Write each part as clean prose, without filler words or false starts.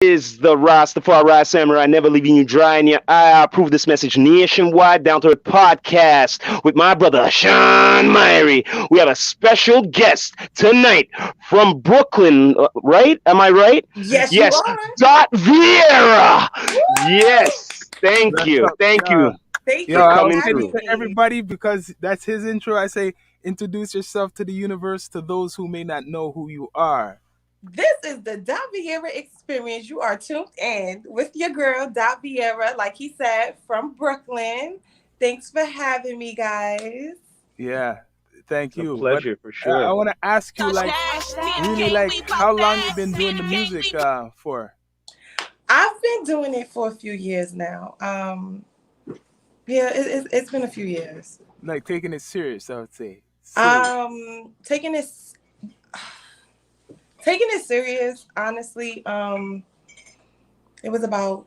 is the Rastafari Samurai, never leaving you dry in your eye. I approve this message nationwide, down to earth podcast with my brother Sean Myrie. We have a special guest tonight from Brooklyn, right? Am I right? Yes, you Yes, are. Dot Viera. Woo! Yes, thank That's you, up. thank you Thank Yo, you for for I always coming say this through. having to me. everybody because that's his intro. I say, introduce yourself to the universe to those who may not know who you are. This is the Dot Viera experience. You are tuned in with your girl, Dot Viera, like he said, from Brooklyn. Thanks for having me, guys. Yeah, thank It's a you. But pleasure for I sure. want to ask you, like, really, like, how long you been doing the music for? I've been doing it for a few years now. Yeah, it's been a few years. Like, taking it serious, I would say. Serious. Taking this taking it serious, honestly. It was about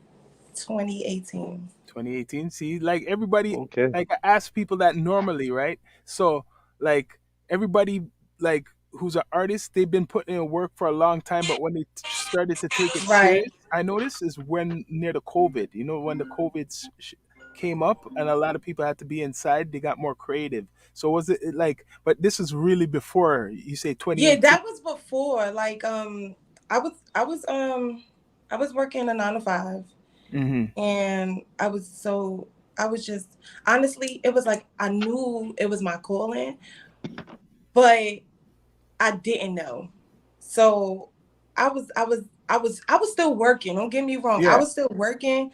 2018. 2018. See, like everybody, Okay. like I ask people that normally, right? So, like everybody, like who's an artist, they've been putting in work for a long time, but when they started to take it Right. serious, I noticed is when near the COVID. You know, when the COVID came up and a lot of people had to be inside, they got more creative. So was it like? But this is really before you say Yeah, 2018. that was before. I was I was I was working a 9 to 5, Mm-hmm. and I was just honestly, it was like I knew it was my calling, but I didn't know. So I was still working. Don't get me wrong. I Yeah, was still working,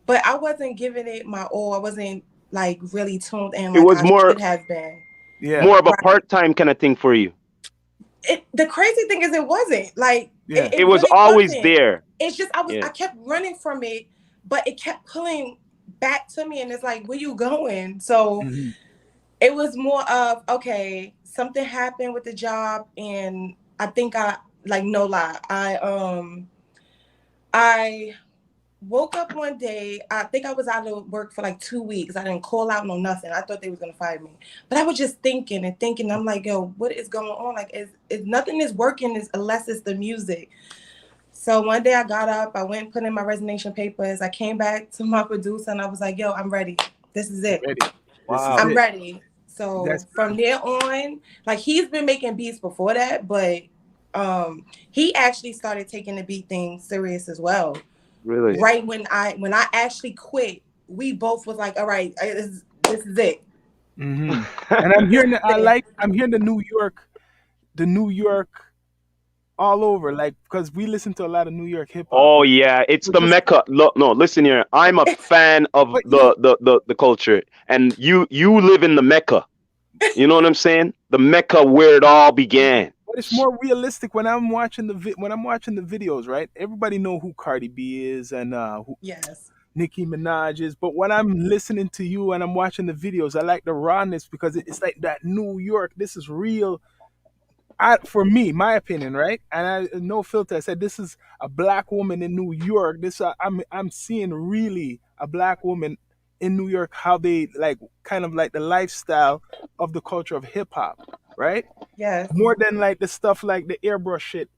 but I wasn't giving it my all. I wasn't like really tuned in It like was I more should have been. yeah, more of a Right. part-time kind of thing for you. The crazy thing is it wasn't like yeah. It it was really always wasn't. there. It's just Yeah. I kept running from it, but it kept pulling back to me, and it's like, where you going? So Mm-hmm. it was more of, okay, something happened with the job, and I think I, like, no lie, I woke up one day. I think I was out of work for like 2 weeks. I didn't call out, no nothing. I thought they was gonna fire me, but I was just thinking and thinking. I'm like, yo, what is going on? Like, is nothing is working unless it's the music. So one day I got up, I went and put in my resignation papers. I came back to my producer and I was like, yo, I'm ready. This is it. Ready. This is Wow. I'm it. ready. That's So from there on, like, he's been making beats before that, but he actually started taking the beat thing serious as well. Really? Right when I actually quit, we both was like, all right, this is it. hmm And I'm hearing the, I'm hearing the New York all over, like because we listen to a lot of New York hip hop. Oh yeah, it's So the just mecca. Look, no, listen here. I'm a fan of but you know, the culture, and you live in the mecca. You know what I'm saying? The mecca where it all began. but it's more realistic when I'm watching when I'm watching the videos, right? Everybody know who Cardi B is and who Yes. Nicki Minaj is, but when I'm listening to you and I'm watching the videos, I like the rawness because it's like that New York. This is real. For me, my opinion, right? And no filter. I said this is a black woman in New York. I'm seeing really a black woman in New York. How they like kind of like the lifestyle of the culture of hip hop, right? Yes. More than like the stuff like the airbrush shit.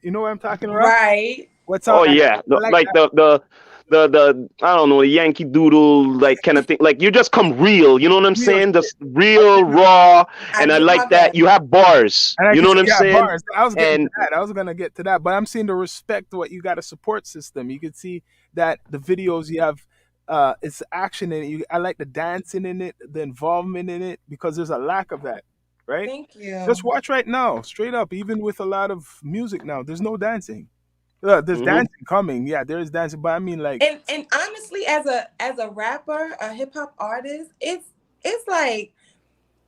You know what I'm talking about? Right. What's Oh up? And yeah, I like like that. the I don't know, the Yankee Doodle like kind of thing. Like you just come real. You know what I'm Real saying? shit. Just I real give you, raw, I and I give like my that. best. You have bars. and I You can know what say, I'm yeah, saying? bars. I was getting to And that. I was gonna get to that, but I'm seeing the respect to what you got a support system. You can see that the videos you have, it's action in it. I like the dancing in it, the involvement in it, because there's a lack of that, right? Thank Just you. watch right now, straight up. Even with a lot of music now, there's no dancing. There's hmm dancing coming, yeah, there is dancing, but I mean, like, And honestly, as a rapper, a hip hop artist, it's like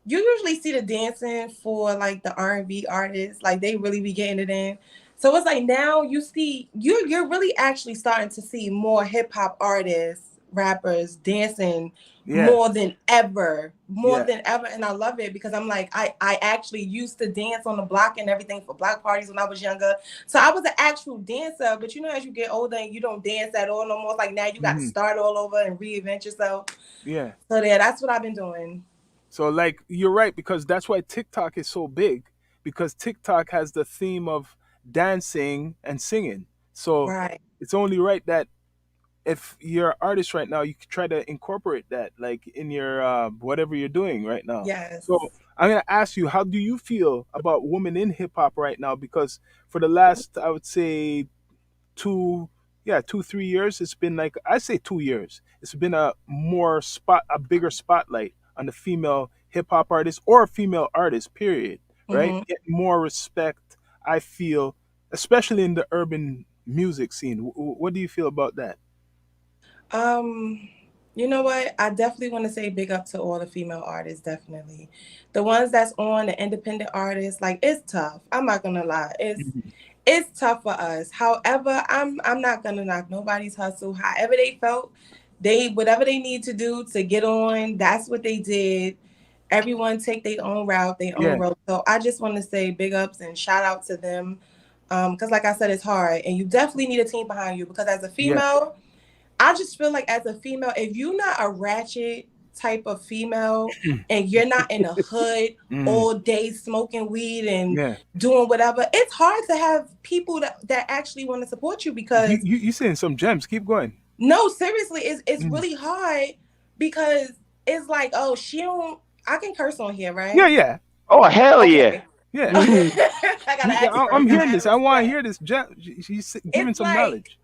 you usually see the dancing for like the R&B artists, like they really be getting it in. So it's like now you see you're really actually starting to see more hip hop artists, rappers dancing yeah, more yeah. than ever, and I love it because I'm like I actually used to dance on the block and everything for block parties when I was younger. So I was an actual dancer, but you know, as you get older and you don't dance at all no more, it's like now you got to hmm start all over and reinvent yourself. yeah. So yeah, that's what I've been doing. So like you're right because that's why TikTok is so big because TikTok has the theme of dancing and singing. So Right. it's only right that if you're an artist right now, you could try to incorporate that, like in your whatever you're doing right now. Yes. So I'm gonna ask you, how do you feel about women in hip hop right now? Because for the last, I would say, two, yeah, 2 3 years, it's been like, I say 2 years. It's been a bigger spotlight on the female hip hop artist or female artist. Period. Right? Hmm. Get more respect. I feel, especially in the urban music scene. What do you feel about that? Um, you know what? I definitely want to say big up to all the female artists, definitely. The ones that's on the independent artists, like it's tough. I'm not gonna lie. Mhm. It's tough for us. However, I'm not gonna knock nobody's hustle. However they felt, they whatever they need to do to get on, that's what they did. Everyone take their own route, their own Yeah, road. So I just want to say big ups and shout out to them. Because like I said, it's hard and you definitely need a team behind you because as a yeah. female, I just feel like as a female, if you're not a ratchet type of female and you're not in the hood Mm, all day smoking weed and yeah. doing whatever, it's hard to have people that actually want to support you You, because you you saying some gems. Keep going. no, seriously, it's Mm. really hard because it's like, oh, she don't I can curse on here, Yeah, right? yeah, Oh hell yeah. Okay. yeah. Mhm. I gotta ask I'm first. I hearing have this. I want to respect. hear this. She's giving It's some like knowledge.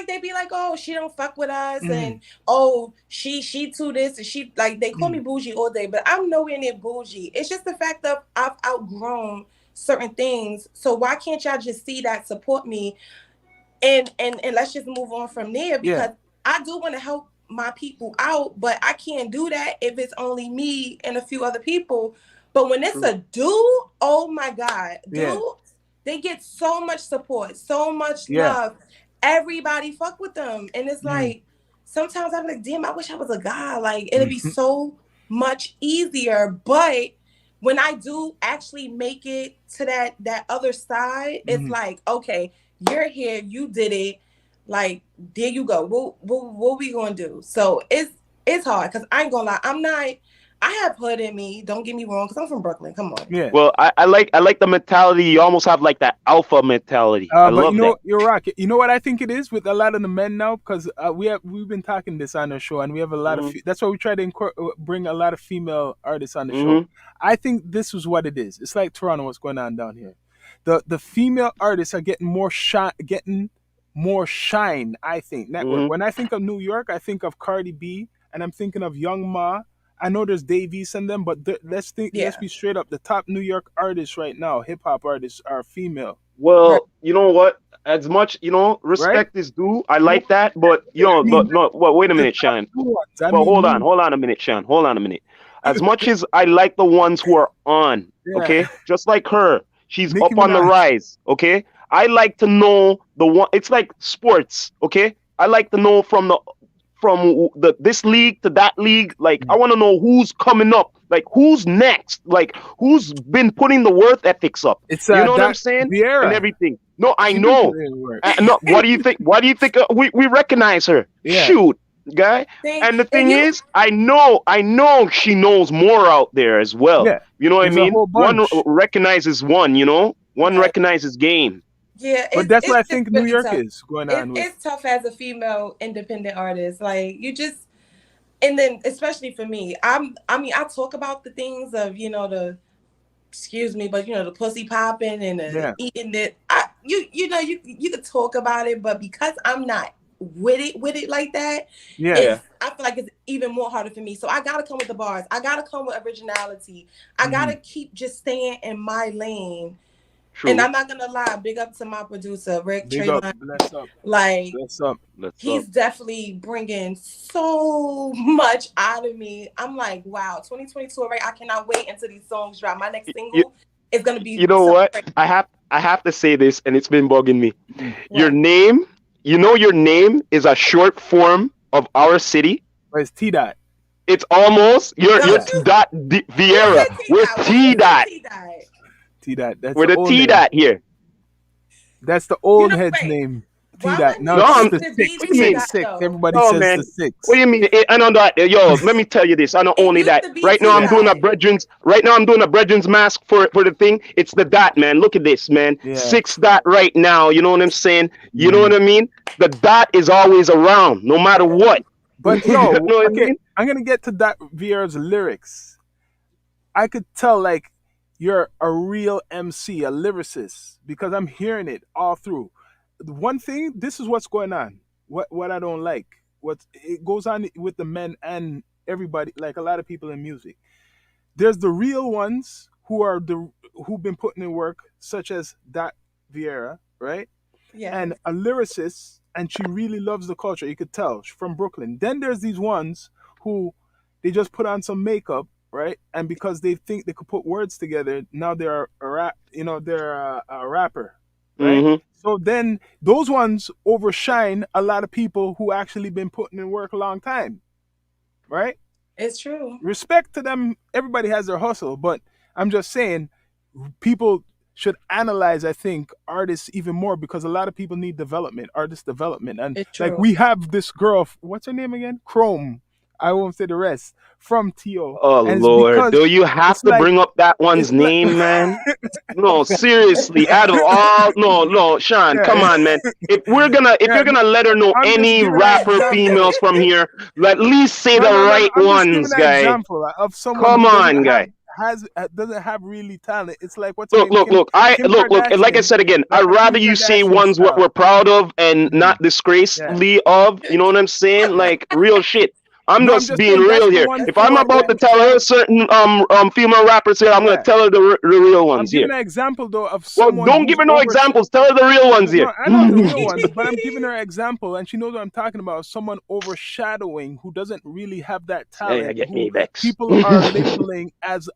they be like, oh, she don't fuck with us, Mm, and oh, she too this, and she like they call me mm. bougie all day, but I'm nowhere near bougie. It's just the fact that I've outgrown certain things. So why can't y'all just see that, support me, and let's just move on from there Yeah, because I do want to help my people out, but I can't do that if it's only me and a few other people. But when it's True. a dude, oh my God, yeah, dudes, they get so much support, so much yeah. love. Everybody fuck with them. And it's Mm, like sometimes I'm like, damn, I wish I was a guy. Like it'd be mhm, so much easier. But when I do actually make it to that other side, it's mhm. like, okay, you're here, you did it. Like, there you go. What we gonna do? So it's hard because I ain't gonna lie. I'm not. I have hood in me. Don't get me wrong, because I'm from Brooklyn. Come on. Yeah. Well, I like the mentality. You almost have like that alpha mentality. I But you love know, that. you're right. You know what I think it is with a lot of the men now, because we've been talking this on our show, and we have a lot of Mhm. that's why we try to bring a lot of female artists on the show. Mhm. I think this is what it is. It's like Toronto, what's going on down here. The female artists are getting more shine. I think network. Mhm. When I think of New York, I think of Cardi B, and I'm thinking of Young Ma. I know there's Davies and them, but let's Yeah. be straight up. The top New York artists right now, hip hop artists, are female, Right. Well, you know what? As much, right? respect is due. I No, like that, but I mean, but no. Well, wait a the minute, top Sean. two ones. I Well, mean, new. hold on a minute, Sean. Hold on a minute. As much as I like the ones who are on, Yeah, okay, just like her, she's Nicki up on the Minaj. rise, okay. I like to know the one. It's like sports, okay. I like to know from the this league to that league. Like I want to know who's coming up, like who's next, like who's been putting the work ethics up. It's You know what I'm that saying? And Viera. everything. No, I She been know. putting in work. No, what do you think? What do you think? We recognize her. Yeah, Shoot, guy. Thing And the and thing is, I know she knows more out there as well. yeah. You know what I There's a mean? whole One bunch, recognizes one. One right. recognizes game. Yeah, but that's what it's I just think New really York tough. is going on with. It's tough as a female independent artist. Like you just and then especially for me, I mean I talk about the things of, the excuse me, but the pussy popping and the Yeah, eating it. You could talk about it, but because I'm not with it like that, yeah. Yeah, I feel like it's even more harder for me. So I gotta come with the bars. I gotta come with originality. I Hmm. gotta keep just staying in my lane. And true. I'm not gonna lie, big up to my producer, Rick Big up, Trayline. bless up, Like bless up. Let's he's up. definitely bringing so much out of me. I'm like, wow, 2022, right? I cannot wait until these songs drop. My next You, single is gonna be you know something what? crazy. I have to say this, and it's been bugging me. Mm. Your What? name, your name is a short form of our city. Where's T Dot? It's almost you're Don't Yeah, you? dot Who Viera. said T We're Dot? Why T you say dot. T Dot? T Dot. That's We're the the old T name. dot here. That's the old head's Wait. name. See Why that wouldn't now? No, it It's I'm, just the to be what six, do you just mean? six, that six. though? Everybody No, says the man. What do six. you mean? I know that. Yo, let me tell you this. I not It only used that. to be Right now, two I'm Yeah, doing a dots. brethren's. Right now, I'm doing a brethren's mask for the thing. It's the dot, man. Look at this, man. yeah. Six dot right now. You know what I'm saying? You know what Mm. I mean? The dot is always around, no matter what. But You yo, know what I okay, mean? I'm gonna get to that Viera's lyrics. I could tell like you're a real MC, a lyricist, because I'm hearing it all through. The one thing, this is what's going on. What I don't like. What it goes on with the men and everybody, like a lot of people in music. There's the real ones who've been putting in work, such as that Viera, right? And Yes, a lyricist, and she really loves the culture. You could tell she's from Brooklyn. Then there's these ones who they just put on some makeup, right? And because they think they could put words together, now they're a rap, they're a rapper, right? Hmm. So then those ones overshine a lot of people who actually been putting in work a long time, right? it's true. Respect to them. Everybody has their hustle, but I'm just saying people should analyze, I think, artists even more because a lot of people need development, artist development. And It's like true. we have this girl, what's her name again? Chrome. I won't say the rest, from Tio. Oh And it's Lord, do because you have it's to like bring up that one's it's like name, man? No, seriously, out of all, no, no, Sean, come yeah, on, man. If yeah, you're gonna let her know I'm just any giving an rapper example. females from here, at least say No, the no, no, no. right I'm just giving ones, an guy. example of someone Come who doesn't on, have guy. doesn't have really talent. It's like what's her Look, name? look, look. Kim Look. And like I Kardashian, said again, like I'd a rather Kim you say Kardashian ones what style. we're proud of and Mm, not yeah, disgracefully of. You know what I'm saying? yeah. Like real shit. I'm No, I'm just just being saying that's real the here. ones That's If who I'm are about good. to over. tell her certain female rappers here, I'm gonna Yeah, tell her the real I'm ones giving here. an example though of Well, someone don't who's give her no over. examples. Tell her the real ones No, here. I know the real ones, but I'm giving her an example, and she knows what I'm talking about. Someone overshadowing who doesn't really have that Hey, I talent, get who me vexed. people are labeling as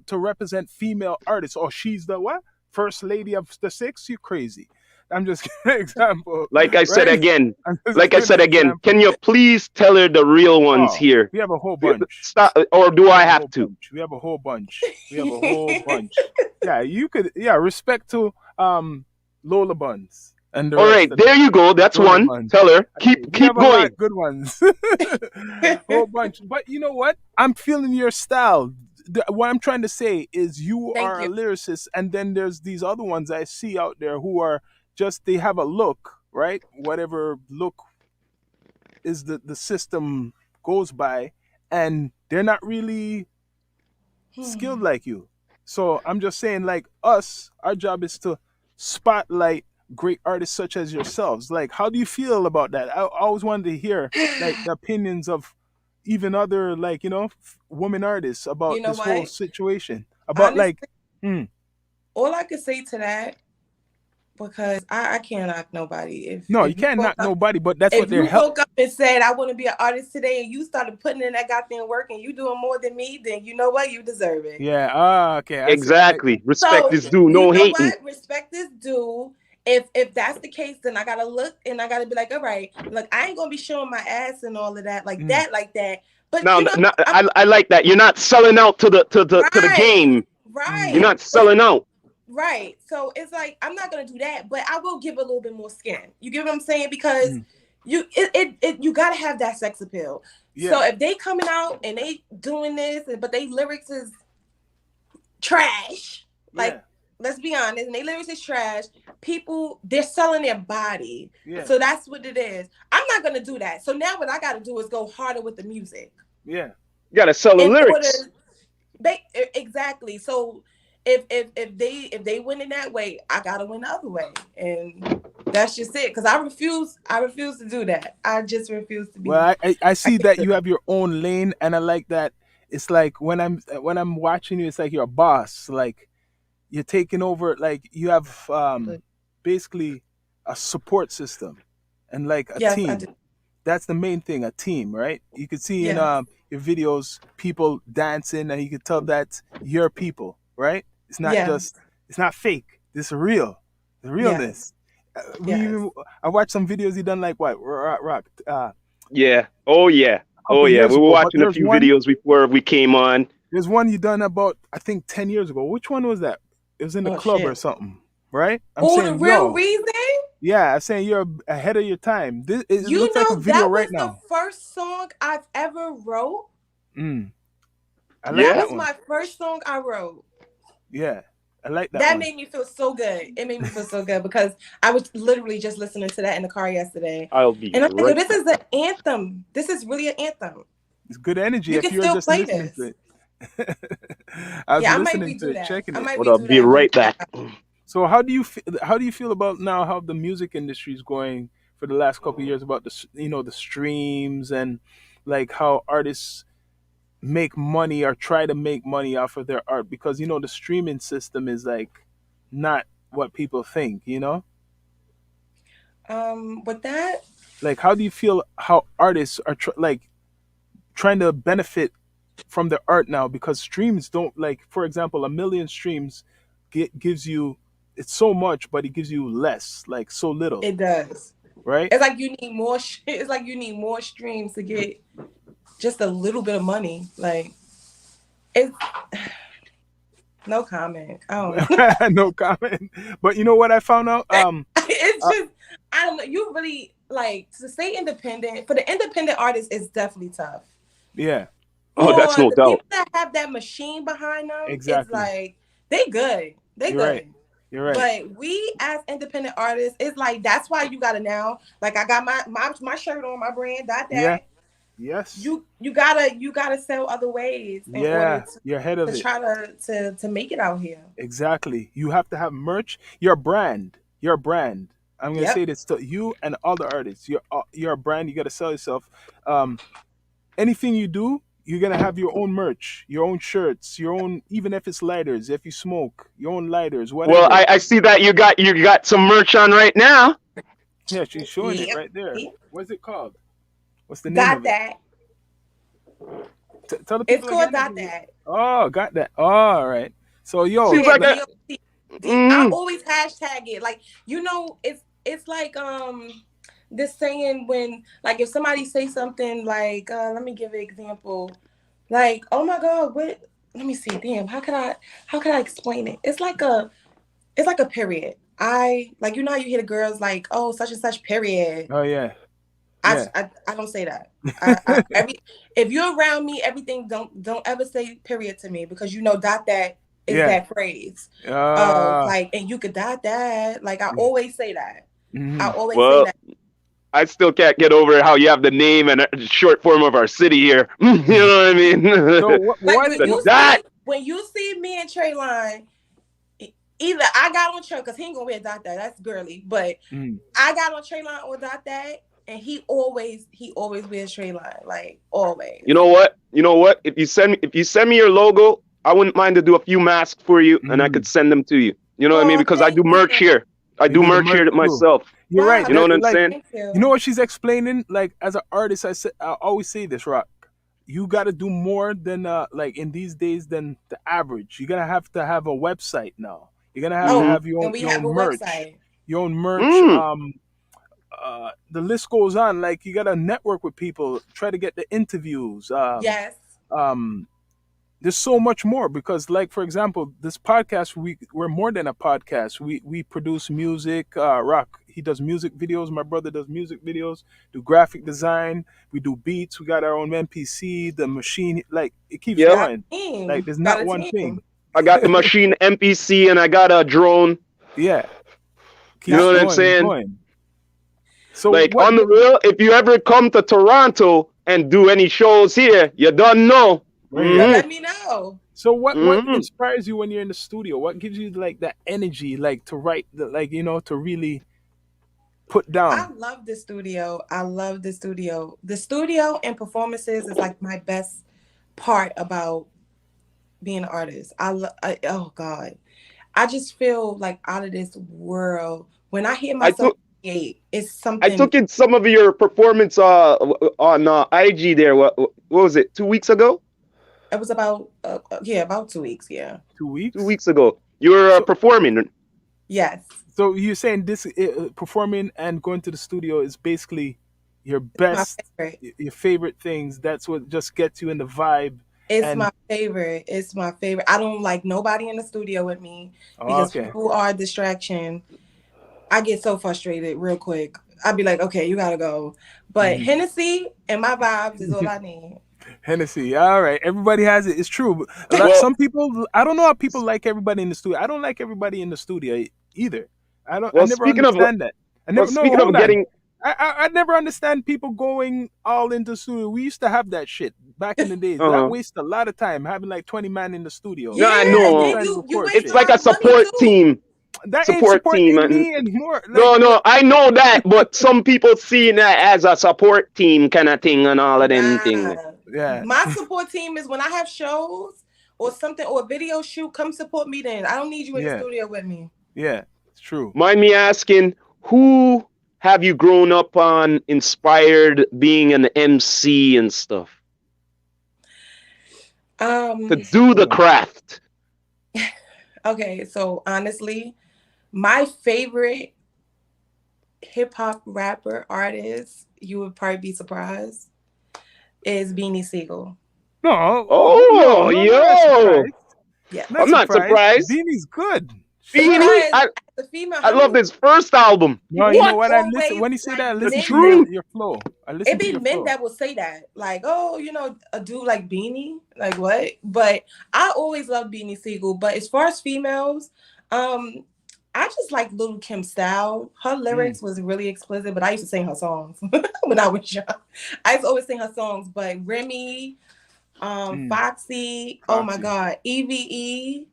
to represent female artists. Or she's the what? First lady of the six? You crazy? I'm just giving an example, like I said right? again, I'm just like I giving said an again, example. can you please tell her the real ones Oh, here? we have a whole bunch. Stop, or do We I have a have whole to? bunch. We have a whole bunch. We have a whole bunch. Yeah, you could. Yeah, respect to Lola Buns and the All rest right, of there them. you go. That's Lola one. Buns. Tell her. Okay, we Keep have a lot going. good ones. Whole bunch. But you know what? I'm feeling your style. What I'm trying to say is you Thank are a you. lyricist, and then there's these other ones I see out there who are just they have a look, right? Whatever look is the system goes by, and they're not really skilled Hmm. like you. So I'm just saying, like us, our job is to spotlight great artists such as yourselves. Like, how do you feel about that? I always wanted to hear like the opinions of even other like women artists You about know this whole what? situation. About like, Honestly, hmm, all I could say to that, because I can't knock nobody. If no, you if you can't woke knock up nobody, but that's what if they're you help. woke up and said I want to be an artist today, and you started putting in that goddamn work, and you doing more than me, then you know what? You deserve it. Yeah. Ah. Okay. I see. Exactly. Respect So is due. you No know hating. what? Respect is due. If that's the case, then I gotta look and I gotta be like, all right, look, I ain't gonna be showing my ass and all of that Mm, like that. But Now, you know, I'm I like that. You're not selling out to the right, game. You're mm, right. not But selling out. right. So it's like I'm not gonna do that, but I will give a little bit more skin. You get what I'm saying? Because mm. you gotta have that sex appeal. So Yeah. if they coming out and they doing this, but they lyrics is trash, like Yeah. let's be honest, and they lyrics is trash, people they're selling their body. Yeah. So that's what it is. I'm not gonna do that. So now what I gotta do is go harder with the music Yeah. You gotta sell the in lyrics. order exactly. So if they win in that way, I gotta win the other way, and that's just it. Because I refuse to do that. I just refuse to Well, be. I I see can't that do you it. have your own lane, and I like that. It's like when I'm watching you, it's like you're a boss. Like you're taking over. Like you have basically a support system and like a Yes, I do. team. That's the main thing, a team, right? You could see in Yes, your videos people dancing, and you could tell that's your people, right? It's not yes, just it's not fake. This is real, the yes, realness. We yes. even I watched some videos you done like what rock. Yeah. Oh yeah. Oh Couple yeah. years We were ago, but watching a there's few one videos before we came on. there's one you done about I think 10 years ago. Which one was that? It was in the Oh club or shit. something, right? I'm Oh, the saying, real yo, reason. Yeah, I'm saying you're ahead of your time. This it You looks like a know, video that right was the now. first song I've ever wrote. Mm, I like That Yeah. that was one. my first song I wrote. Yeah, I like that That one. made me feel so good. It made me feel so good because I was literally just listening to that in the car yesterday. I'll be And I'm like, yo, right this back. is an anthem. This is really an anthem. It's good energy You if can you're still just play listening this. to it. I was Yeah, I might listening to redo it, that. checking I it. might Hold up, redo be that and right put it back. out. So how do you feel about now how the music industry is going for the last couple of years about the streams and like how artists make money or try to make money off of their art because the streaming system is like not what people think. With that, Like how do you feel how artists are like trying to benefit from their art now because streams don't like for example a million streams gives you it's so much but it gives you less like so little, it does. right? It's like you need more. It's like you need more streams to get just a little bit of money. Like it's no comment. I don't know. No comment. But you know what I found out? It's Uh, just I don't know. You really like to stay independent. For the independent artists, it's definitely tough. yeah, Oh, that's For no the doubt. people that have that machine behind them, it's exactly. like they good. They You're right. good. You're right. But we as independent artists, it's like that's why you gotta now. Like I got my shirt on, my brand, Yeah. that. Yes. You gotta sell other ways in order Yeah. You're ahead of to it. try to make it out here. Exactly. You have to have merch. Your brand. Your brand. I'm gonna say Yep. this to you and all the artists. You're a brand. You gotta sell yourself. Um, anything you do, you're gonna have your own merch, your own shirts, your own. Even if it's lighters, if you smoke, your own lighters, Well, whatever. I see that you got some merch on right now. Yeah, she's showing it Yep. right there. What's it called? What's the name Got of it? that. Tell the It's people called again. Got That. Oh, got that. All right. So yo, Seems Yeah, like like, a. I Mm, always hashtag it. Like it's like this saying when like if somebody say something like let me give an example. Like, oh my God, what let me see, damn, how could I explain it? It's like a period. I like how you hear the girls like, oh, such and such period. oh yeah, I, yeah. I, I don't say that. I every if you're around me, everything don't ever say period to me because dot that is Yeah. that phrase of Uh, like, and you could dot that. Like I always say that. I mhm. always say well, that. I still can't get over how you have the name and short form of our city here. You know what I mean? So what? Like What? what That. when you see me and Trey Line, either I got on Trey because he ain't gonna wear dot that. That's girly, but mm, I got on Trey Line or dot that, and he always wears Trey Line, like always. You know what? You know what? If you send me your logo, I wouldn't mind to do a few masks for you, and I could mm. send them to you. You know what I mean? Oh, Because I do thank merch you. here. I You do do the merch merch here too. myself. You're right. Wow, You know That what I'm like saying? thank you know you. what she's explaining. Like as an artist, I always say this, Rock. You got to do more than like in these days than the average. You're gonna have to have a website now. You're gonna have to Oh, Mm-hmm. have your own and we your have own a merch, website. your own merch. Mm. The list goes on. Like you gotta network with people, try to get the interviews. Yes. Um, there's so much more because, like for example, this podcast we're more than a podcast. We produce music. Rock he does music videos. My brother does music videos. Do graphic design. We do beats. We got our own MPC. The machine, like it keeps Yep. Got going. a Like team. there's Got not a one thing. team. I got the machine MPC and I got a drone. Yeah, You keeps know Yep. what I'm going and saying? going. So Like what? on the real, if you ever come to Toronto and do any shows here, you don't know. Right Yeah, here. Mm-hmm. let me know. So what Mm-hmm. inspires you when you're in the studio? What gives you like that energy, like to write, like to really put I down? love the studio. I love the studio. The studio and performances is like my best part about being an artist. Oh God, I just feel like out of this world. When I hear I myself took create, it's I something. took in some of your performance on IG there. What was it? 2 weeks ago? It was about yeah, about 2 weeks. Yeah. 2 weeks. 2 weeks ago. You were So performing. Yes. so you're saying this performing and going to the studio is basically your My best, favorite. your favorite things. That's what just gets you in the vibe. It's And my favorite. It's my favorite. I don't like nobody in the studio with me oh, because okay, people are a distraction. I get so frustrated real quick. I'd be like, okay, you gotta go. But Mhm. Hennessy and my vibes is all I need. Hennessy. All right, everybody has it. It's true. But Well, some people, I don't know how people like everybody in the studio. I don't like everybody in the studio either. I don't. I well, never speaking of, understand that. I well, never. No, speaking of hold on. getting, I never understand people going all into studio. We used to have that shit back in the days. That uh, wastes a lot of time having like 20 man in the studio no, I Yeah, and and know trying to you record waste a it's shit. like lot a of money support too. team, That ain't support team, supporting and me anymore. Like no, what? no, I know that, but some people see that as a support team kind of thing and all of them thing. Nah. Yeah, My support team is when I have shows or something or a video shoot, come support me then. I don't need you in the yeah, studio with me. yeah. It's true. Mind me asking, who have you grown up on, inspired being an MC and stuff to Um, do the Hold on. craft? okay, so honestly, my favorite hip hop rapper artist, you would probably be surprised, is Beanie Siegel. No, oh no, Oh, no, not that yo, surprised. Yes. Not I'm not surprised. surprised. Beanie's good. She Beanie, good. Because as a female, I how love many his first album. No, you know What? what? I listen always when you say that. I like The listen to men your that truth. your flow. I it listen to be your men flow. that will say that, like, oh, a dude like Beanie, like what? But I always loved Beanie Siegel. But as far as females, um, I just like Little Kim style. Her Mm, lyrics was really explicit, but I used to sing her songs when I was young. I used to always sing her songs. But Remy, mm. Foxy, oh my Foxy, God, Eve, Eve.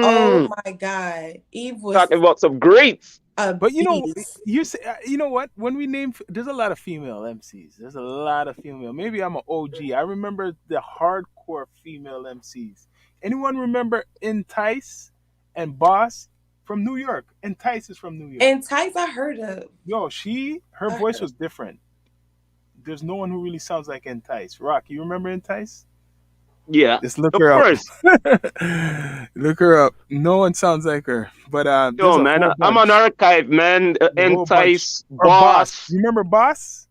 oh Mm, my God, Eve was talking about some greats. a But beast. you say, you know what? When we name, there's a lot of female MCs. There's a lot of female. Maybe I'm an OG. I remember the hardcore female MCs. Anyone remember Entice and Boss from New York? Entice is from New York. And Tights, I heard of. Yo, her I voice heard of. was different. There's no one who really sounds like Entice. Rock, you remember Entice? Yeah, Just look of her up. course. Look her up. No one sounds like her, but there's Yo, a man, whole I'm on bunch. archive, man. There's a whole bunch. Entice, Or Boss. Boss. You remember Boss?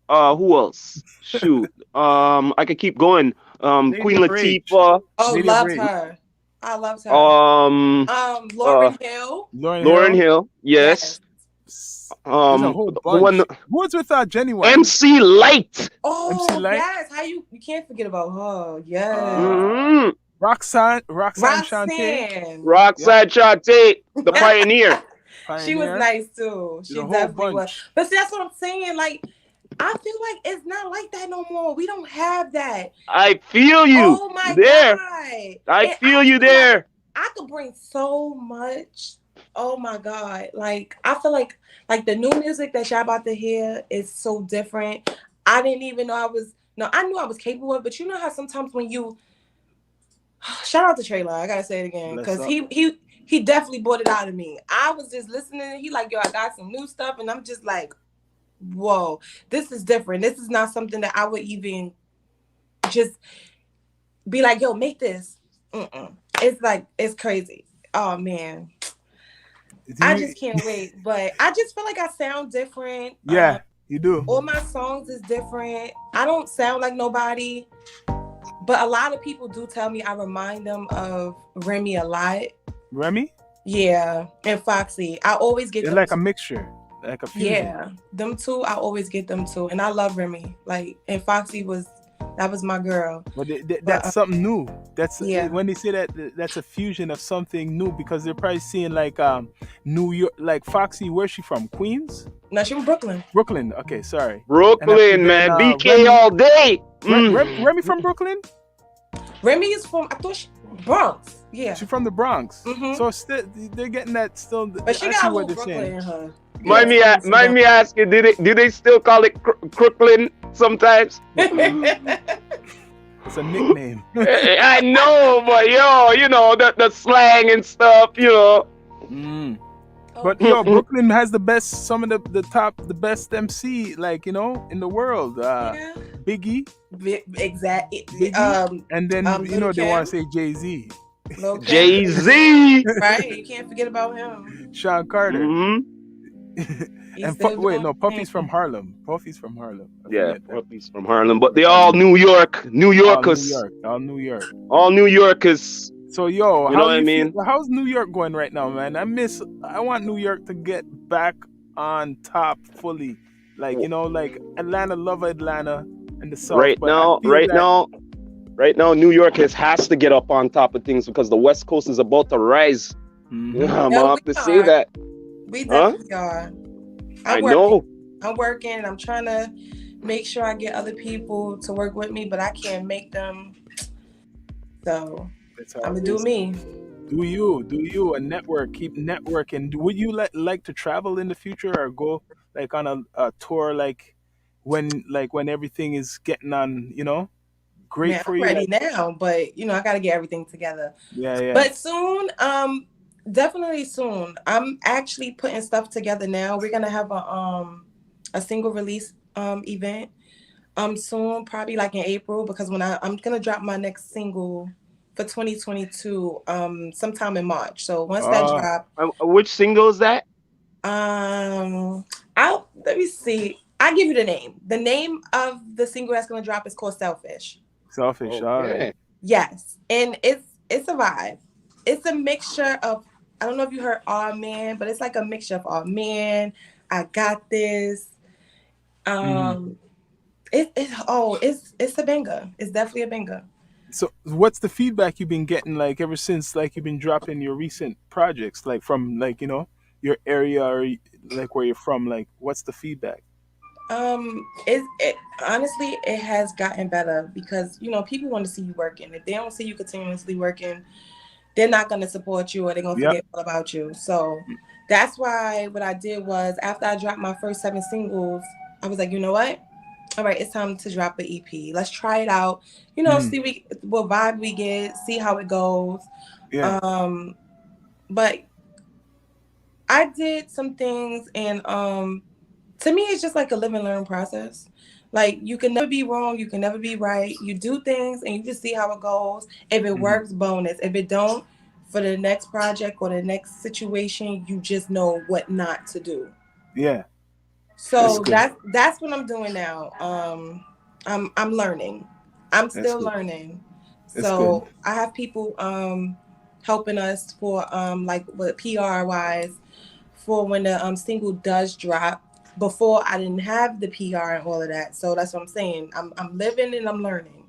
Who else? Shoot. I could keep going. Lady Queen of Rage. Latifah. Oh, Lady of loved Rage. her. I loved her. Um, uh, Lauren Hill. Lauren Lauren Hill. Hill. Yes. Yes. There's a whole The one, bunch. Who was with Genuine? MC Light. MC Oh Light. yes. How you can't forget about her. Yes. Mm-hmm. Roxanne Shante. Roxanne. Yep. Roxanne Shante, the pioneer. She was Pioneer. nice too. There's She a whole definitely was. bunch. But see, that's what I'm saying. Like, I feel like it's not like that no more. We don't have that. I feel you Oh my there. God. I And feel I you feel like there. I could bring so much. Oh my God. Like I feel like the new music that y'all about to hear is so different. I didn't even know I knew I was capable of, but you know how sometimes when you shout out to Trailer, I gotta say it again. Bless Cause up. he definitely brought it out of me. I was just listening, he like, yo, I got some new stuff, and I'm just like, whoa, this is different. This is not something that I would even just be like, yo, make this. It's like it's crazy. Oh man, I just can't wait. But I just feel like I sound different. Yeah, you do. All my songs is different. I don't sound like nobody, but a lot of people do tell me I remind them of Remy a lot. Remy? Yeah, and Foxy. I always get They're them. like a mixture, like a fusion. Yeah, them two. I always get them too, and I love Remy. Like, and Foxy was my girl. But that's something new. That's Yeah. when they say that that's a fusion of something new because they're probably seeing like New York, like Foxy. Where's she from? Queens? No, she from Brooklyn. Brooklyn. Okay, sorry. Brooklyn, man. BK Remy, all day. Remy from Brooklyn? Remy is from Bronx. Yeah. She's from the Bronx. Mhm. So still they're getting that still. But she I got see a what little they're Brooklyn saying. in her. Mind me asking, do they still call it Crooklyn sometimes? It's a nickname. I know, but you know the slang and stuff, Mm. But yo, Brooklyn has the best, some of the best MC, like in the world. Yeah. Biggie, Exactly. Biggie, and then Lil' they want to Kim. say Jay-Z, Lil' Kim. Jay-Z. Right, you can't forget about him. Sean Carter, Hmm. He's and still wait, doing no, his Puffy's thing. from Harlem. Puffy's from Harlem. I Yeah, forget that. Puppy's from Harlem, but they all New York, New All New Yorkers, York, all New York. all New Yorkers. So yo, You know how what I you feel? mean? How's New York going right now, man? I want New York to get back on top fully. Like W- like Atlanta, love Atlanta and the South, Right but I now, feel that. right now, New York has to get up on top of things because the West Coast is about to rise. Hmm. I'm No, gonna we have to say are. that, We huh? definitely are. I I'm working. know. I'm working. I'm trying to make sure I get other people to work with me, but I can't make them. So That's how I'm it gonna do is. me. Do you, and network, keep networking. Would you like to travel in the future or go like on a tour like when everything is getting on, great Man, for I'm you? ready now, but I gotta get everything together. Yeah, yeah. But soon, definitely soon. I'm actually putting stuff together now. We're gonna have a single release event soon, probably like in April, because I'm gonna drop my next single for 2022 sometime in March. So once that Uh, drop, Which single is that? um I'll let me see. I'll give you the name. The name of the single that's gonna drop is called Selfish. selfish. All right. Okay. Yes, and it's a vibe. It's a mixture of, I don't know if you heard "Aw Man," but it's like a mixture of "Aw Man," "I Got This." Hmm. Um, it's a banger. It's definitely a banger. So, what's the feedback you've been getting like ever since like you've been dropping your recent projects, like from like your area or like where you're from? Like, what's the feedback? It honestly it has gotten better because people want to see you working. If they don't see you continuously working, they're not going to support you or they're going to Yep. forget all about you. So that's why what I did was after I dropped my first 7 singles, I was like, you know what? All right, it's time to drop an EP. Let's try it out. Mm, See what vibe we get, see how it goes. yeah. Um, but I did some things, and to me, it's just like a live and learn process. Like you can never be wrong, you can never be right. You do things, and you just see how it goes. If it Hmm. works, bonus. If it don't, for the next project or the next situation, you just know what not to do. Yeah. That's So good. that's what I'm doing now. I'm learning. I'm That's still good. learning. That's good. So I have people helping us for like with PR wise for when the single does drop. Before I didn't have the PR and all of that. So that's what I'm saying. I'm living and I'm learning.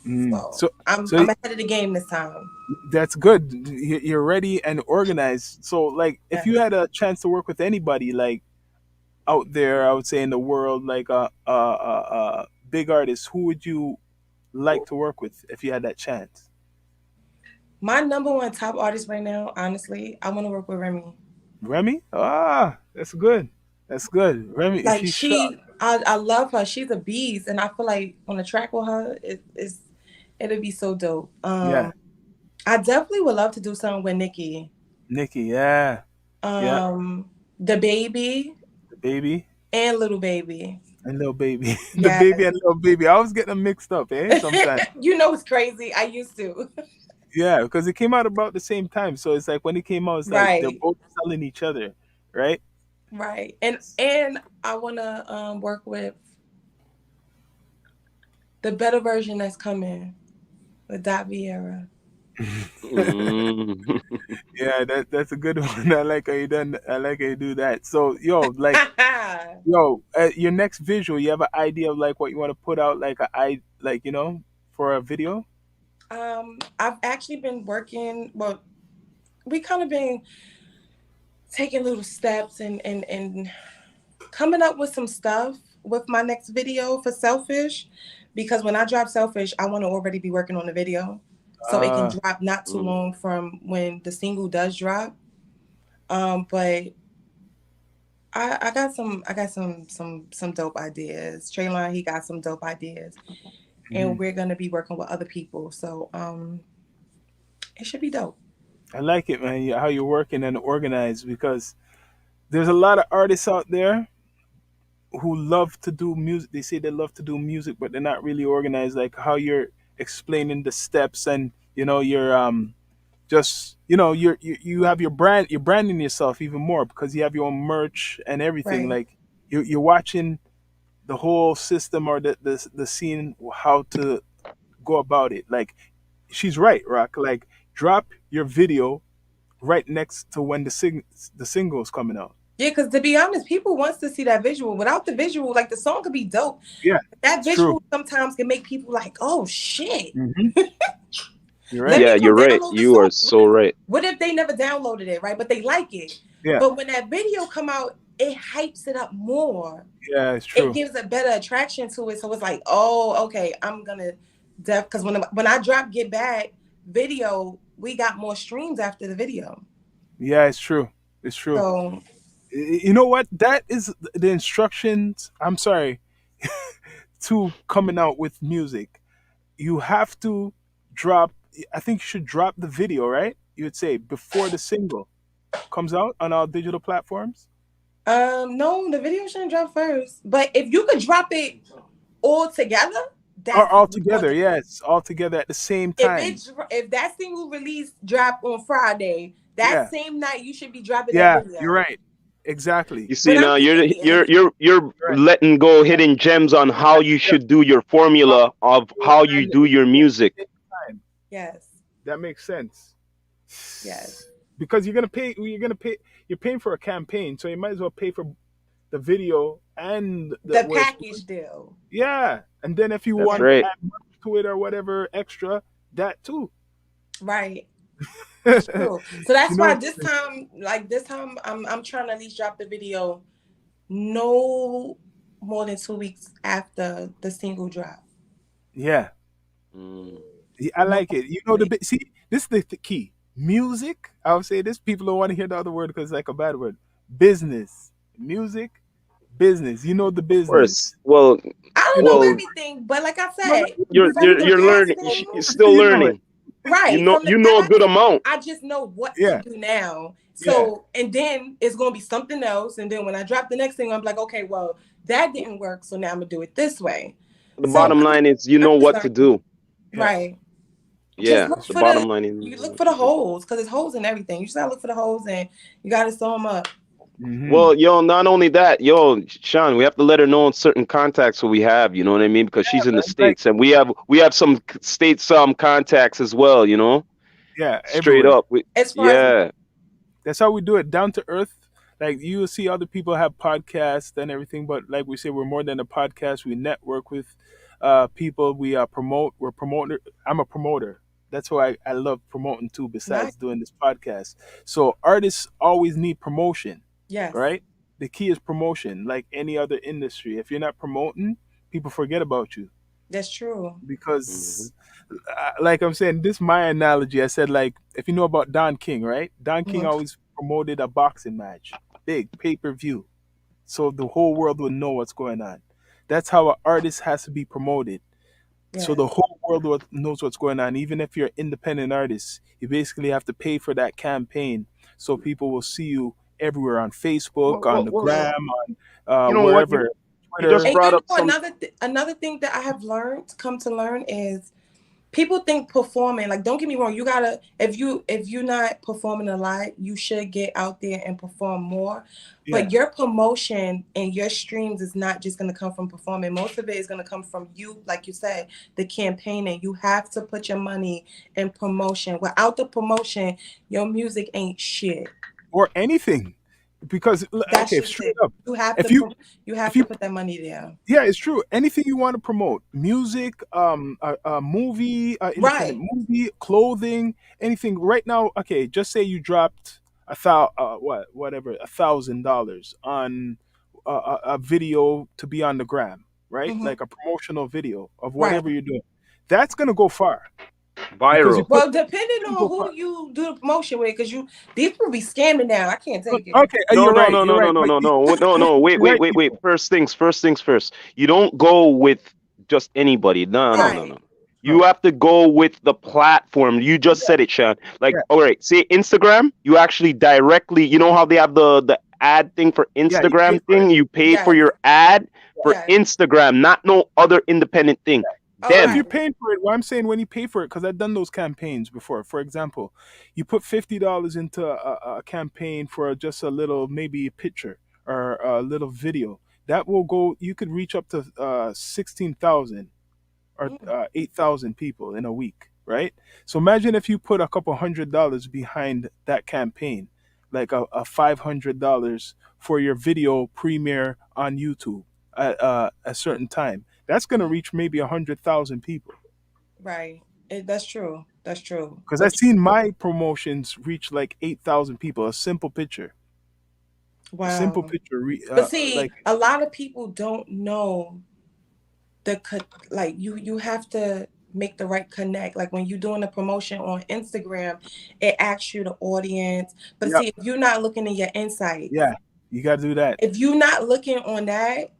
Mm. So So, I'm so I'm ahead of the game this time. that's good. You're ready and organized. So, like, if you Yes. had a chance to work with anybody, like out there, I would say in the world, like a big artist, who would you like to work with if you had that chance? My number one top artist right now, honestly, I want to work with Remy. Remy? Ah, that's good. That's good. Remy, Like she's sharp. I love her. She's a beast, and I feel like on a track with her, it'll be so dope. Yeah, I definitely would love to do something with Nikki. Nikki. Yeah, yeah. The baby The baby and little baby. and little baby. The Yes. baby and little baby. I always get them mixed up, eh? Sometimes. It's crazy. I used to. Yeah, because it came out about the same time. So it's like when it came out, it's like they're Right. both selling each other, right? Right. And I wanna work with the better version that's coming with Dot Viera. Mm. Yeah, that's a good one. I like how you done. I like how you do that. So, your next visual, you have an idea of like what you want to put out, like like for a video. I've actually been working, well, we kind of been taking little steps and coming up with some stuff with my next video for Selfish, because when I drop Selfish, I want to already be working on the video so it can Ah, drop not too Mm. long from when the single does drop. But I got some dope ideas. Traylon, he got some dope ideas, and mhm. we're gonna be working with other people. So it should be dope. I like it, man. How you're working and organized because there's a lot of artists out there who love to do music. They say they love to do music, but they're not really organized. Like how you're explaining the steps, and you're just you have your brand. You're branding yourself even more because you have your own merch and everything. Right. Like you're watching the whole system or the scene, how to go about it. Like she's right, Rock. Like drop your video right next to when the single's coming out. Yeah, because to be honest, people wants to see that visual. Without the visual, like the song could be dope. Yeah, That it's true. visual sometimes can make people like, oh shit. Hmm. You're Let right. Yeah, me you're go right. download the You song. are so right. What if they never downloaded it, right? But they like it. Yeah, But when that video come out, it hypes it up more. yeah, it's It true. gives a better attraction to it. So it's like, oh, okay, I'm gonna because when I drop Get Back video, we got more streams after the video. Yeah, it's true. It's true. So You know what? That is the instructions. I'm sorry, to coming out with music. You have to drop. I think you should drop the video, right? You would say before the single comes out on all digital platforms, no, the video shouldn't drop first. But if you could drop it all together, or that's all more together. than Yes, all together at the same if time. it's if that single release drop on Friday, that Yeah, same night you should be dropping that yeah, you're video. right. Exactly. You But see I'm now, thinking, yeah, you're You're right. letting go hidden gems on how you Yeah, should do your formula of how you and do your at music. the same time. yes, That makes sense. yes, Because you're gonna pay. You're gonna pay. You're paying for a campaign, so you might as well pay for the video and the the where it's package deal, yeah. And then if you That's want to right. add merch to it or whatever extra, that too. right? That's You true. So that's know why what this I'm saying? time, like this time, I'm trying to at least drop the video no more than 2 weeks after the single drop. Yeah. Mm. Yeah, I No, like it. You know the bit. See, this is the key. Music. I would say this. People don't want to hear the other word because it's like a bad word. Business. Music. Business. You know the Of course. business. Well, I You don't know know the well, everything, but like I no, said, no, you're you from you're the know you're past learning. things, You're still you know it. learning. right? From the You know a good past, amount. I just know what to Yeah. do now. Yeah. So, and then it's gonna be something else. And then when I drop the next thing, I'm like, okay, well, that didn't work, so now I'm gonna do it this way. The So Yeah. bottom line is you I'm know just what to learning, do. Yeah. right? Just Yeah, look the for the bottom line is you you know look what for the to do. holes because there's holes in everything. You just gotta look for the holes and you gotta sew them up. Hmm. Well, yo, not only that, yo, Sean, we have to let her know certain contacts who we have. You know what I mean? Because she's in the Man. Like states, and we have some states contacts as well. You know, yeah, straight everywhere. up. As far as Yeah, That's how we do it, down to earth. Like you will see other people have podcasts and everything, but like we say, we're more than a podcast. We network with people. We promote. We're promoter. I'm a promoter. That's why I love promoting too. nice, Besides doing this podcast, so artists always need promotion, yes, right? The key is promotion. Like any other industry, if you're not promoting, people forget about you that's true. hmm because like I'm saying, this my analogy. I said like if you know about Don King, right? Don King Mhm. always promoted a boxing match, big pay-per-view, so the whole world would know what's going on. That's how an artist has to be promoted, so Yes, the whole world knows what's going on. Even if you're an independent artist, you basically have to pay for that campaign, so people will see you everywhere on Facebook, on the well, yes. gram, on you know what? wherever, You just Twitter. And brought you up know some. another thing that I have learned, come to learn, is people think performing, like, don't get me wrong, you gotta, if you're not performing a lot, you should get out there and perform more. Yeah. But your promotion and your streams is not just going to come from performing. Most of it is going to come from you, like you said, the campaigning. You have to put your money in promotion. Without the promotion, your music ain't shit. Or anything, because That's okay, just straight it. up, You have if to you you if have to you put that money there. yeah, it's true. Anything you want to promote, music, a movie, independent Right. movie, clothing, anything. Right now, okay, just say you dropped whatever, $1,000 on a video to be on the gram, right? Hmm. Like a promotional video of Right. whatever you're doing. That's gonna go far because you Viral. put Well, depending it'll on go who far. you do the promotion with, because these people be scamming now. I can't take it. Okay, No, you're no, right. no, You're no, no, right. no, But no, these no, no, no. the Wait, right wait. people. First things first. You don't go with just anybody. No, no, no, Right. no. You No. have to go with the platform. You just Yeah, said it, Sean. Like, yeah, all right, say Instagram, you actually directly, you know how they have the ad thing for yeah. You pay Instagram for it. thing? You pay for Yes. your ad for Yes. Instagram, not no other independent thing. All So if you're Them. right. paying for it, well, I'm saying when you pay for it, because I've done those campaigns before. For example, you put $50 into a campaign for just a little, maybe a picture or a little video. That will go. You could reach up to 16,000 or Mm. 8,000 people in a week. right? So imagine if you put a couple $100 behind that campaign, like a $500 for your video premiere on YouTube at a certain time. That's going to reach maybe 100,000 people. Right. That's true. That's true. Because I've But seen my promotions reach like 8,000 people. A simple picture, a simple wow. picture, But see, like a lot of people don't know like you have to make the right connect. Like when you're doing a promotion on Instagram, it asks you the audience. But yep, see, if you're not looking in your insights, yeah, you got to do that. if you're not looking on that,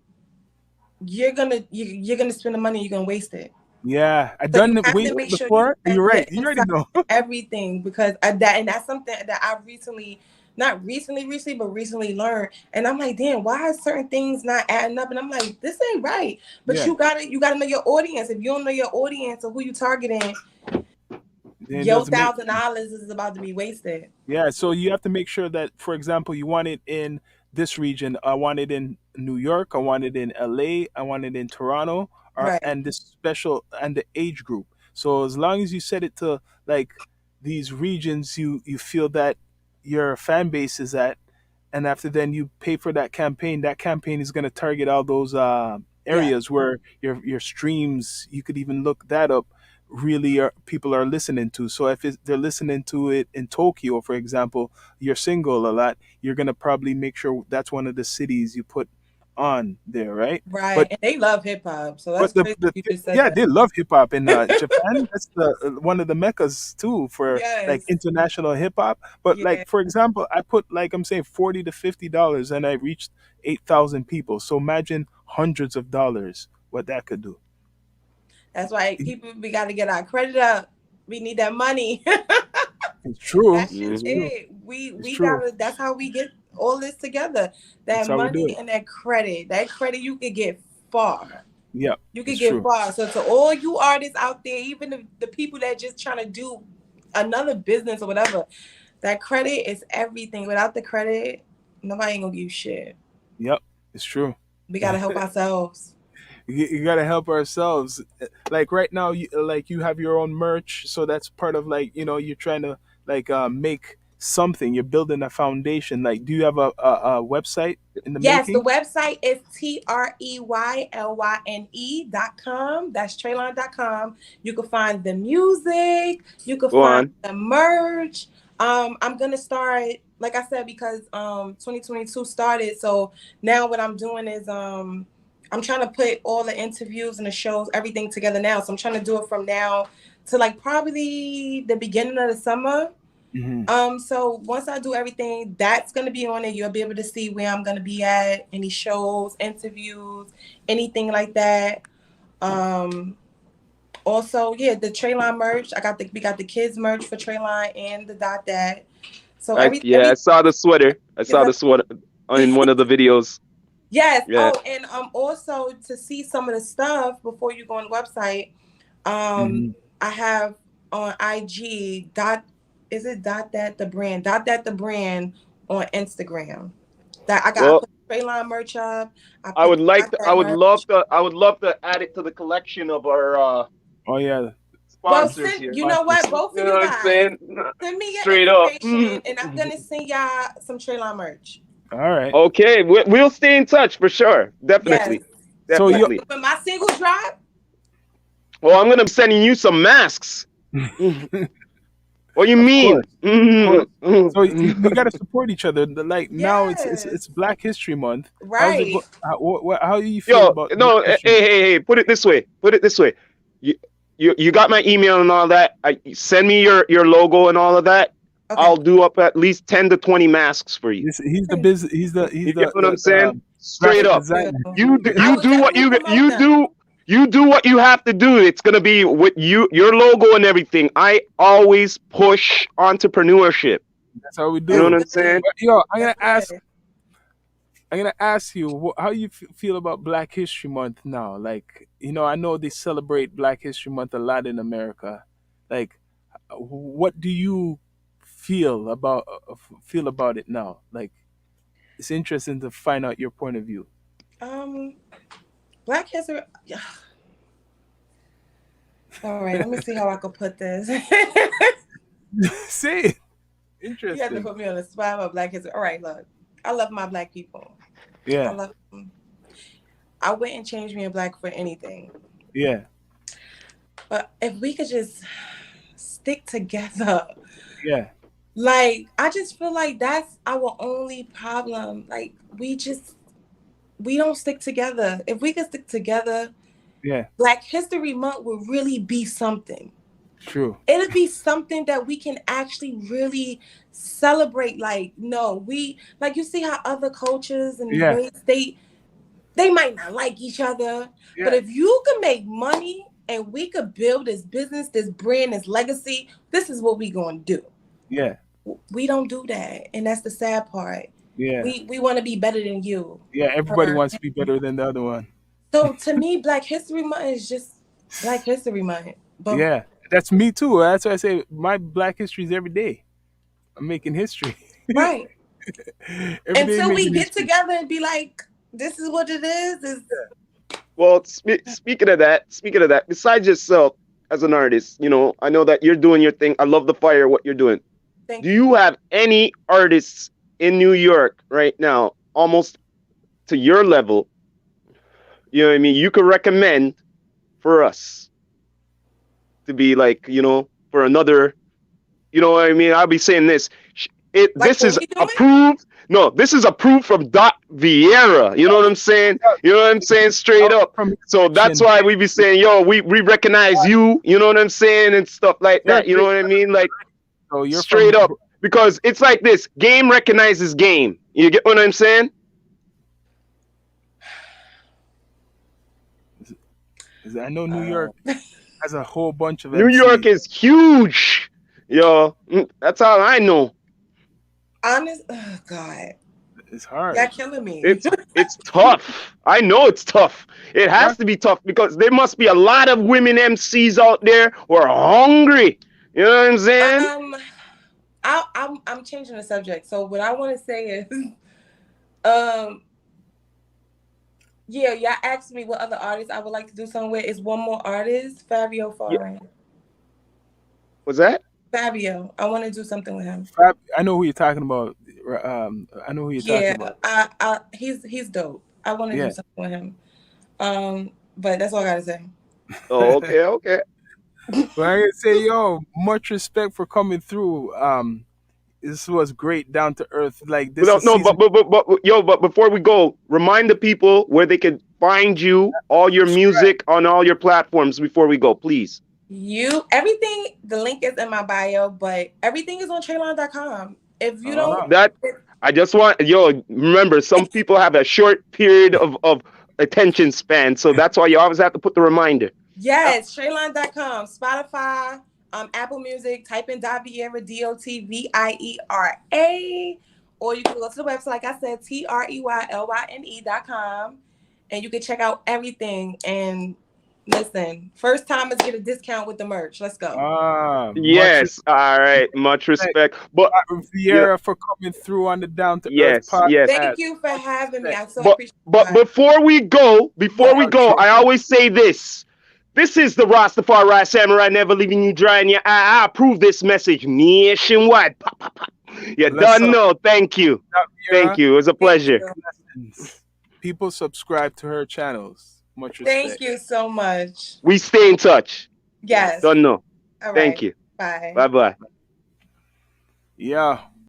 you're gonna spend the money, you're gonna waste it. Yeah, I So you done it have way to make sure you before. look You're at your right. You already insight know. everything because and that's something that I recently, not recently, but recently learned. And I'm like, damn, why are certain things not adding up? And I'm like, this ain't right. But Yeah, you gotta know your audience. If you don't know your audience or who you targeting, then it your doesn't make. $1,000 is about to be wasted. Yeah, so you have to make sure that, for example, you want it in this region. I want it in New York. I want it in LA. I want it in Toronto, Right, and this special and the age group. So as long as you set it to like these regions, you feel that your fan base is at, and after then you pay for that campaign. That campaign is going to target all those yeah, areas where your streams. You could even look that up. Really, are people are listening to. So if they're listening to it in Tokyo, for example, you're single a lot. You're gonna probably make sure that's one of the cities you put on there, right? right. But And they love hip hop. So but that's crazy you just said yeah, that. they love hip hop in Japan. That's the one of the meccas too for like Yes. international hip hop. But Yeah. like for example, I put like I'm saying $40 to $50, and I reached 8,000 people. So imagine hundreds of dollars what that could do. That's why people, we gotta get our credit up. We need that money. It's true. That's just It's Hmm. true. it. It's We true. gotta. That's how we get all this together. That's That how we do money it. and that credit. That credit you could get far. Yep, You could it's get true. far. So to all you artists out there, even the people that just trying to do another business or whatever, that credit is everything. Without the credit, nobody ain't gonna give you shit. Yep, it's true. We gotta help ourselves. You gotta help ourselves. Like right now, you have your own merch, so that's part of like you're trying to like make something. You're building a foundation. Like, do you have a website in the Yes, the making? website is TREYLYNE.com. That's Traylon.com. You can find the music, you can Go find on. the merch. I'm gonna start, like I said, because 2022 started. So now what I'm doing is I'm trying to put all the interviews and the shows, everything together now. So I'm trying to do it from now to like probably the beginning of the summer. Hmm. So once I do everything, that's gonna be on it. You'll be able to see where I'm gonna be at, any shows, interviews, anything like that. Um, Also, yeah, the Trayline merch. We got the kids merch for Trayline and the dot that. So I every saw the sweater. I saw the sweater in one of the videos. yes. Yeah. Oh, and also to see some of the stuff before you go on the website. Um, Hmm. I have on IG dot, is it dot that the brand on Instagram. That I Well, put Trayline merch up. I I put would the like dot to. I that would merch. love to. I would love to add it to the collection of our Oh yeah, Well, sponsors send, here. you know what? sponsors. You Both of know you what I'm guys saying? send me your Straight up. information, and I'm gonna send y'all some Trayline merch. All right. Okay, we'll stay in touch for sure. Yes. Definitely, So When, you. definitely. when my single drop, Well, I'm gonna be sending you some masks. What do you Of mean? course, of course. So we got to support each other. Like now, yes, it's Black History Month. How's it right. go? How do you feel Yo, about Black no, hey, History Month? hey, hey. Put it this way. Put it this way. You, you got my email and all that. Send me your logo and all of that. Okay. I'll do up at least 10 to 20 masks for you. He's the Thank biz. He's You get what I'm the saying? Straight graphic up. you. designer. I You will do what definitely promote them. you do what you have to do. It's gonna be with your logo and everything. I always push entrepreneurship. That's how we You know That's do what it. I'm saying? good. But yo, That's good. I'm gonna ask you how you feel about Black History Month now. Like, I know they celebrate Black History Month a lot in America. Like, what do you feel about it now? Like, it's interesting to find out your point of view. Um, Black History. All right, let me see how I could put this. See, You have to interesting. put me on the spot about Black history. All right, look, I love my Black people. I Yeah, love them. I wouldn't change being Black for anything. yeah, But if we could just stick together, yeah, like I just feel like that's our only problem. Like we don't stick together. If we could stick together, yeah. Black History Month would really be something. True. It'll be something that we can actually really celebrate. Like, no, we like you see how other cultures and Yeah, ways they might not like each other, but yeah, if you can make money and we could build this business, this brand, this legacy, this is what we gonna do. yeah, We don't do that, and that's the sad part. yeah, We want to be better than you. yeah. Everybody Or, wants to be better than the other one. so to me, Black History Month is just Black History Month. But Yeah, that's me too. That's why I say my Black history is every day. I'm making history. right. Every day Until we making get history. together and be like, this is what it is Well, speaking of that, besides yourself as an artist, I know that you're doing your thing. I love the fire, what you're doing. Do thank you. you have any artists in New York right now, almost to your level? You know what I mean? You could recommend for us to be like, for another. You know what I mean? I'll be saying this. Like This what is we doing? approved. No, this is approved from Dot Viera. You know what I'm saying? You know what I'm saying? Straight up. From So that's inception. why we be saying, yo, we recognize you. You know what I'm saying? And stuff like You're a that. You know big what I mean? Like so you're straight from up. Because it's like this. Game recognizes game. You get what I'm saying? I know New York Uh, has a whole bunch of New MCs. York is huge. Yo, that's all I know. honest, oh God, It's y'all hard. killing me. It's tough. I know it's tough. It Yeah, has to be tough because there must be a lot of women MCs out there who are hungry. You know what I'm saying? um, I'm changing the subject. So what I want to say is, um, yeah, y'all asked me what other artists I would like to do something with. Is one more artist, Fabio Yeah. Foreign. What's that? Fabio, I want to do something with him. I know who you're talking about. I know who you're talking Yeah, about. he's dope. I want to do Yeah. something with him. But that's all I gotta say. Oh, okay, okay. But I gotta say, yo, much respect for coming through. This was great, down to earth. Like But this is no, season. but before we go, remind the people where they can find you, all your Subscribe. music on all your platforms before we go, please. Everything, the link is in my bio, but everything is on Traylon.com. If you don't, That I just want remember some people have a short period of attention span, so that's why you always have to put the reminder. yes, Traylon.com, Spotify, Apple Music, type in Viera, Dotviera, or you can go to the website, like I said, TREYLYNE.com, and you can check out everything. And listen, first timers get a discount with the merch. Let's go. Much Yes, all right, much respect, respect. But yeah, Viera, for coming through on the Down to Earth yes, yes. podcast. Thank you for Much having me. respect. I so But appreciate but it. before we Oh, go, true. I always say this. This is the Rastafari Samurai, never leaving you dry in your eye. I approve this message nationwide. Pop, pop, pop. You Bless done up, know. Thank you. Thank Viera. you. It was a Thank pleasure. you. Blessings. People subscribe to her channels. Much Thank respect. you so much. We stay in touch. Yes. Done know. All Thank right. you. Bye. Bye bye. Yeah.